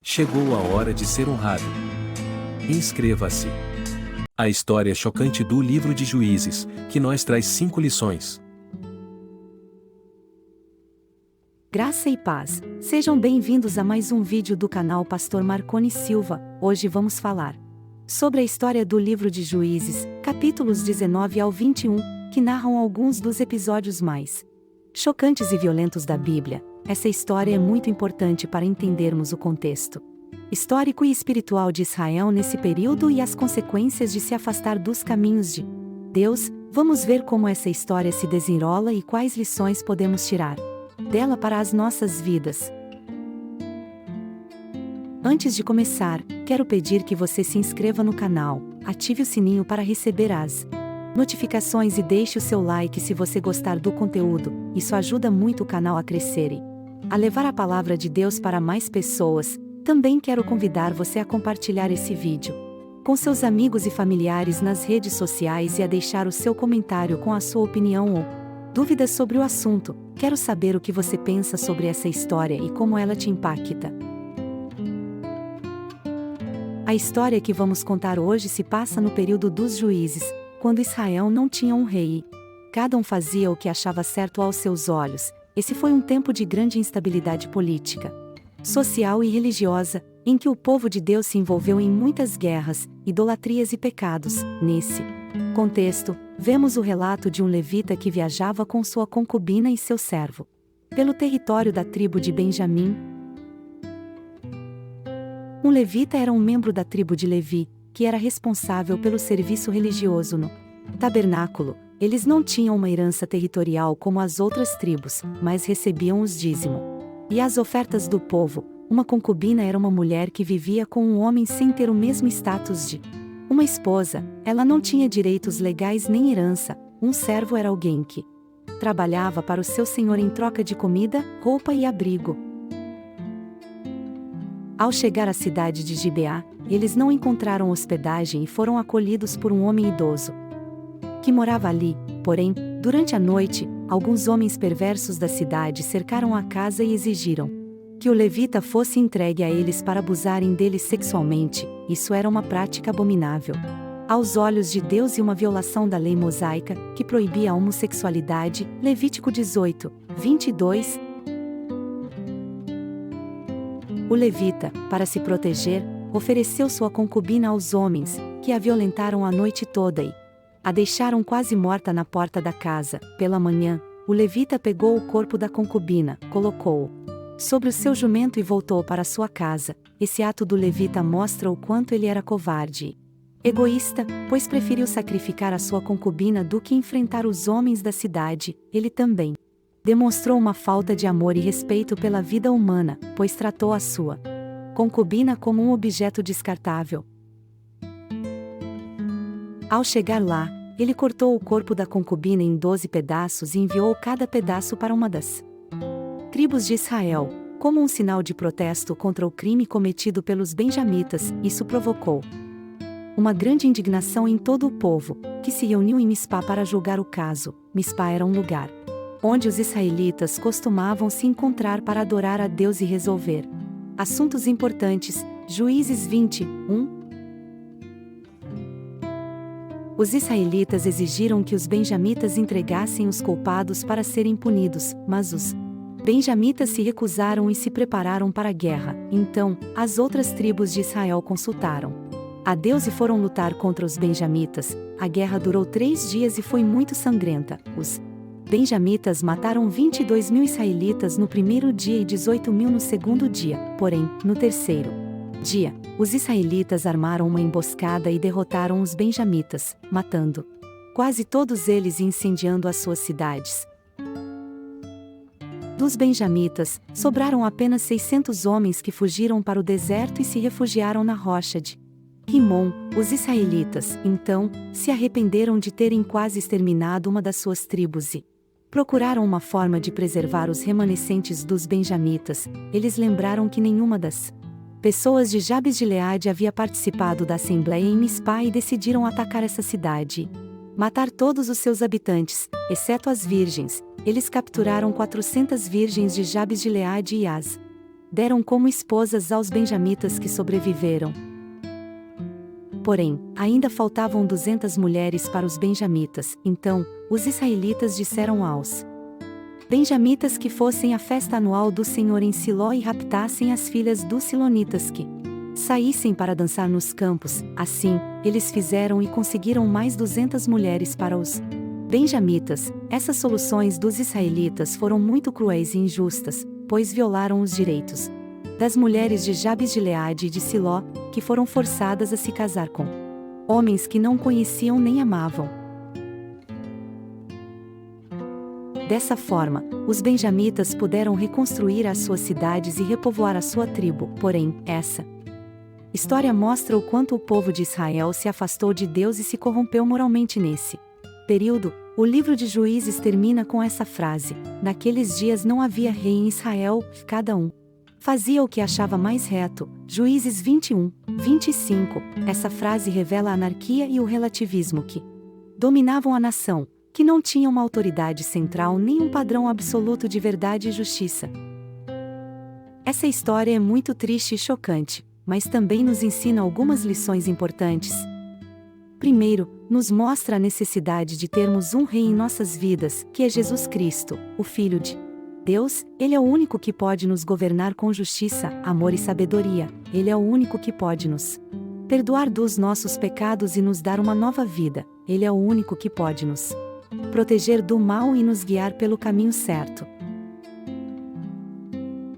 Chegou a hora de ser honrado. Inscreva-se. A história chocante do livro de Juízes, que nos traz 5 lições. Graça e paz. Sejam bem-vindos a mais um vídeo do canal Pastor Marconi Silva. Hoje vamos falar sobre a história do livro de Juízes, capítulos 19 ao 21, que narram alguns dos episódios mais chocantes e violentos da Bíblia. Essa história é muito importante para entendermos o contexto histórico e espiritual de Israel nesse período e as consequências de se afastar dos caminhos de Deus. Vamos ver como essa história se desenrola e quais lições podemos tirar dela para as nossas vidas. Antes de começar, quero pedir que você se inscreva no canal, ative o sininho para receber as notificações e deixe o seu like se você gostar do conteúdo. Isso ajuda muito o canal a crescer e a levar a palavra de Deus para mais pessoas. Também quero convidar você a compartilhar esse vídeo com seus amigos e familiares nas redes sociais e a deixar o seu comentário com a sua opinião ou dúvidas sobre o assunto. Quero saber o que você pensa sobre essa história e como ela te impacta. A história que vamos contar hoje se passa no período dos juízes, quando Israel não tinha um rei. Cada um fazia o que achava certo aos seus olhos. Esse foi um tempo de grande instabilidade política, social e religiosa, em que o povo de Deus se envolveu em muitas guerras, idolatrias e pecados. Nesse contexto, vemos o relato de um levita que viajava com sua concubina e seu servo pelo território da tribo de Benjamim. Um levita era um membro da tribo de Levi, que era responsável pelo serviço religioso no tabernáculo. Eles não tinham uma herança territorial como as outras tribos, mas recebiam os dízimos e as ofertas do povo. Uma concubina era uma mulher que vivia com um homem sem ter o mesmo status de uma esposa. Ela não tinha direitos legais nem herança. Um servo era alguém que trabalhava para o seu senhor em troca de comida, roupa e abrigo. Ao chegar à cidade de Gibeá, eles não encontraram hospedagem e foram acolhidos por um homem idoso que morava ali. Porém, durante a noite, alguns homens perversos da cidade cercaram a casa e exigiram que o levita fosse entregue a eles para abusarem dele sexualmente. Isso era uma prática abominável aos olhos de Deus e uma violação da lei mosaica, que proibia a homossexualidade. Levítico 18, 22. O levita, para se proteger, ofereceu sua concubina aos homens, que a violentaram a noite toda e a deixaram quase morta na porta da casa. Pela manhã, o levita pegou o corpo da concubina, colocou-o sobre o seu jumento e voltou para sua casa. Esse ato do levita mostra o quanto ele era covarde e egoísta, pois preferiu sacrificar a sua concubina do que enfrentar os homens da cidade. Ele também demonstrou uma falta de amor e respeito pela vida humana, pois tratou a sua concubina como um objeto descartável. Ao chegar lá, ele cortou o corpo da concubina em 12 pedaços e enviou cada pedaço para uma das tribos de Israel, como um sinal de protesto contra o crime cometido pelos benjamitas. Isso provocou uma grande indignação em todo o povo, que se reuniu em Mispá para julgar o caso. Mispá era um lugar onde os israelitas costumavam se encontrar para adorar a Deus e resolver assuntos importantes. Juízes 21. Os israelitas exigiram que os benjamitas entregassem os culpados para serem punidos, mas os benjamitas se recusaram e se prepararam para a guerra. Então, as outras tribos de Israel consultaram a Deus e foram lutar contra os benjamitas. A guerra durou 3 dias e foi muito sangrenta. Os benjamitas mataram 22 mil israelitas no primeiro dia e 18 mil no segundo dia. Porém, no terceiro dia, os israelitas armaram uma emboscada e derrotaram os benjamitas, matando quase todos eles e incendiando as suas cidades. Dos benjamitas, sobraram apenas 600 homens que fugiram para o deserto e se refugiaram na rocha de Rimon. Os israelitas, então, se arrependeram de terem quase exterminado uma das suas tribos e procuraram uma forma de preservar os remanescentes dos benjamitas. Eles lembraram que nenhuma das pessoas de Jabes de Gileade havia participado da assembleia em Mispá e decidiram atacar essa cidade, matar todos os seus habitantes, exceto as virgens. Eles capturaram 400 virgens de Jabes de Gileade e as deram como esposas aos benjamitas que sobreviveram. Porém, ainda faltavam 200 mulheres para os benjamitas, então, os israelitas disseram aos benjamitas que fossem à festa anual do Senhor em Siló e raptassem as filhas dos silonitas que saíssem para dançar nos campos. Assim, eles fizeram e conseguiram mais 200 mulheres para os benjamitas. Essas soluções dos israelitas foram muito cruéis e injustas, pois violaram os direitos das mulheres de Jabes de Gileade e de Siló, que foram forçadas a se casar com homens que não conheciam nem amavam. Dessa forma, os benjamitas puderam reconstruir as suas cidades e repovoar a sua tribo. Porém, essa história mostra o quanto o povo de Israel se afastou de Deus e se corrompeu moralmente nesse período. O livro de Juízes termina com essa frase: naqueles dias não havia rei em Israel, cada um fazia o que achava mais reto. Juízes 21, 25. Essa frase revela a anarquia e o relativismo que dominavam a nação, que não tinha uma autoridade central nem um padrão absoluto de verdade e justiça. Essa história é muito triste e chocante, mas também nos ensina algumas lições importantes. Primeiro, nos mostra a necessidade de termos um rei em nossas vidas, que é Jesus Cristo, o Filho de Deus. Ele é o único que pode nos governar com justiça, amor e sabedoria. Ele é o único que pode nos perdoar dos nossos pecados e nos dar uma nova vida. Ele é o único que pode nos proteger do mal e nos guiar pelo caminho certo.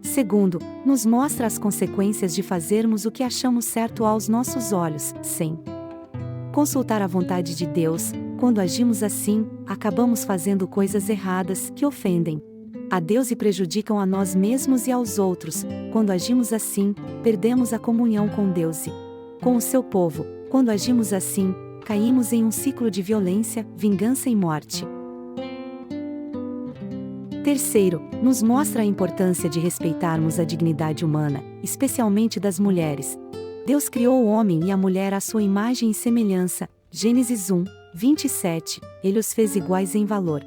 Segundo, nos mostra as consequências de fazermos o que achamos certo aos nossos olhos, sem consultar a vontade de Deus. Quando agimos assim, acabamos fazendo coisas erradas que ofendem a Deus e prejudicam a nós mesmos e aos outros. Quando agimos assim, perdemos a comunhão com Deus e com o seu povo. Quando agimos assim, caímos em um ciclo de violência, vingança e morte. Terceiro, nos mostra a importância de respeitarmos a dignidade humana, especialmente das mulheres. Deus criou o homem e a mulher à sua imagem e semelhança. Gênesis 1, 27. Ele os fez iguais em valor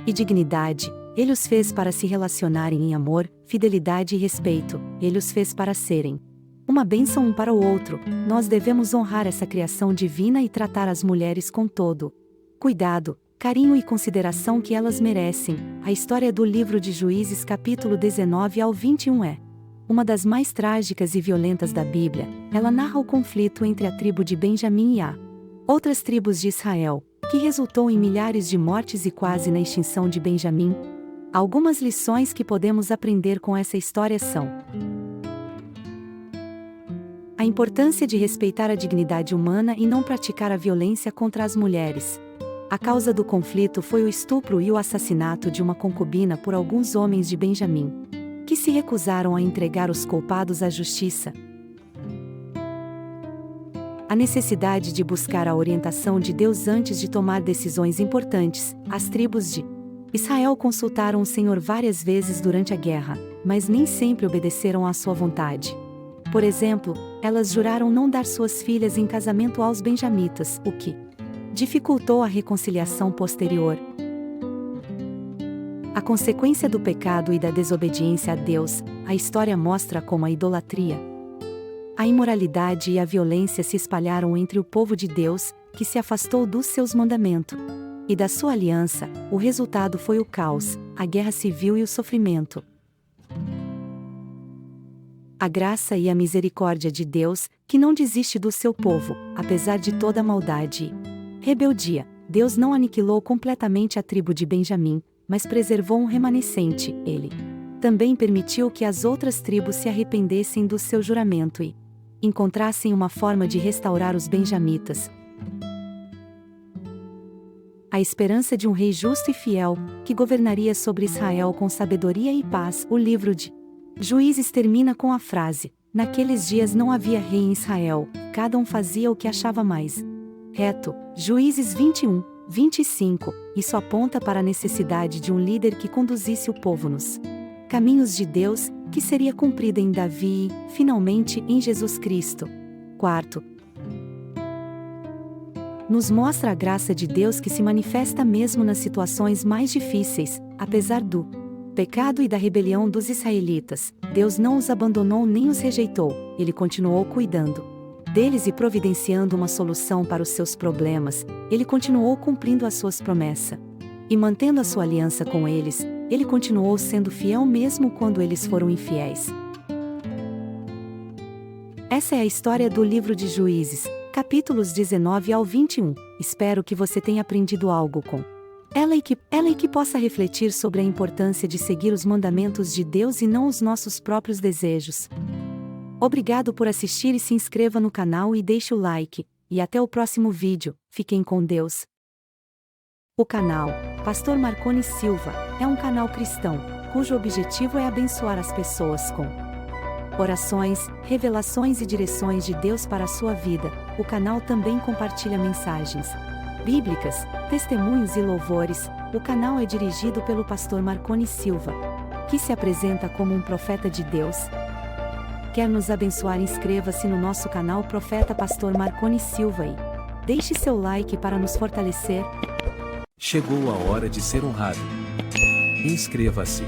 e dignidade. Ele os fez para se relacionarem em amor, fidelidade e respeito. Ele os fez para serem uma bênção um para o outro. Nós devemos honrar essa criação divina e tratar as mulheres com todo cuidado, carinho e consideração que elas merecem. A história do livro de Juízes capítulo 19 ao 21 é uma das mais trágicas e violentas da Bíblia. Ela narra o conflito entre a tribo de Benjamim e a outras tribos de Israel, que resultou em milhares de mortes e quase na extinção de Benjamim. Algumas lições que podemos aprender com essa história são: a importância de respeitar a dignidade humana e não praticar a violência contra as mulheres. A causa do conflito foi o estupro e o assassinato de uma concubina por alguns homens de Benjamim, que se recusaram a entregar os culpados à justiça. A necessidade de buscar a orientação de Deus antes de tomar decisões importantes. As tribos de Israel consultaram o Senhor várias vezes durante a guerra, mas nem sempre obedeceram à sua vontade. Por exemplo, elas juraram não dar suas filhas em casamento aos benjamitas, o que dificultou a reconciliação posterior. A consequência do pecado e da desobediência a Deus. A história mostra como a idolatria, a imoralidade e a violência se espalharam entre o povo de Deus, que se afastou dos seus mandamentos e da sua aliança. O resultado foi o caos, a guerra civil e o sofrimento. A graça e a misericórdia de Deus, que não desiste do seu povo, apesar de toda a maldade e rebeldia. Deus não aniquilou completamente a tribo de Benjamim, mas preservou um remanescente. Ele também permitiu que as outras tribos se arrependessem do seu juramento e encontrassem uma forma de restaurar os benjamitas. A esperança de um rei justo e fiel, que governaria sobre Israel com sabedoria e paz. O livro de Juízes termina com a frase: naqueles dias não havia rei em Israel, cada um fazia o que achava mais reto. Juízes 21, 25. Isso aponta para a necessidade de um líder que conduzisse o povo nos caminhos de Deus, que seria cumprida em Davi e, finalmente, em Jesus Cristo. Quarto, nos mostra a graça de Deus que se manifesta mesmo nas situações mais difíceis. Apesar do pecado e da rebelião dos israelitas, Deus não os abandonou nem os rejeitou, Ele continuou cuidando deles e providenciando uma solução para os seus problemas. Ele continuou cumprindo as suas promessas e mantendo a sua aliança com eles. Ele continuou sendo fiel mesmo quando eles foram infiéis. Essa é a história do livro de Juízes, capítulos 19 ao 21. Espero que você tenha aprendido algo com ela e que possa refletir sobre a importância de seguir os mandamentos de Deus e não os nossos próprios desejos. Obrigado por assistir e se inscreva no canal e deixe o like. E até o próximo vídeo. Fiquem com Deus. O canal Pastor Marconi Silva é um canal cristão, cujo objetivo é abençoar as pessoas com orações, revelações e direções de Deus para a sua vida. O canal também compartilha mensagens bíblicas, testemunhos e louvores. O canal é dirigido pelo pastor Marconi Silva, que se apresenta como um profeta de Deus. Quer nos abençoar? Inscreva-se no nosso canal Profeta Pastor Marconi Silva e deixe seu like para nos fortalecer. Chegou a hora de ser honrado. Inscreva-se.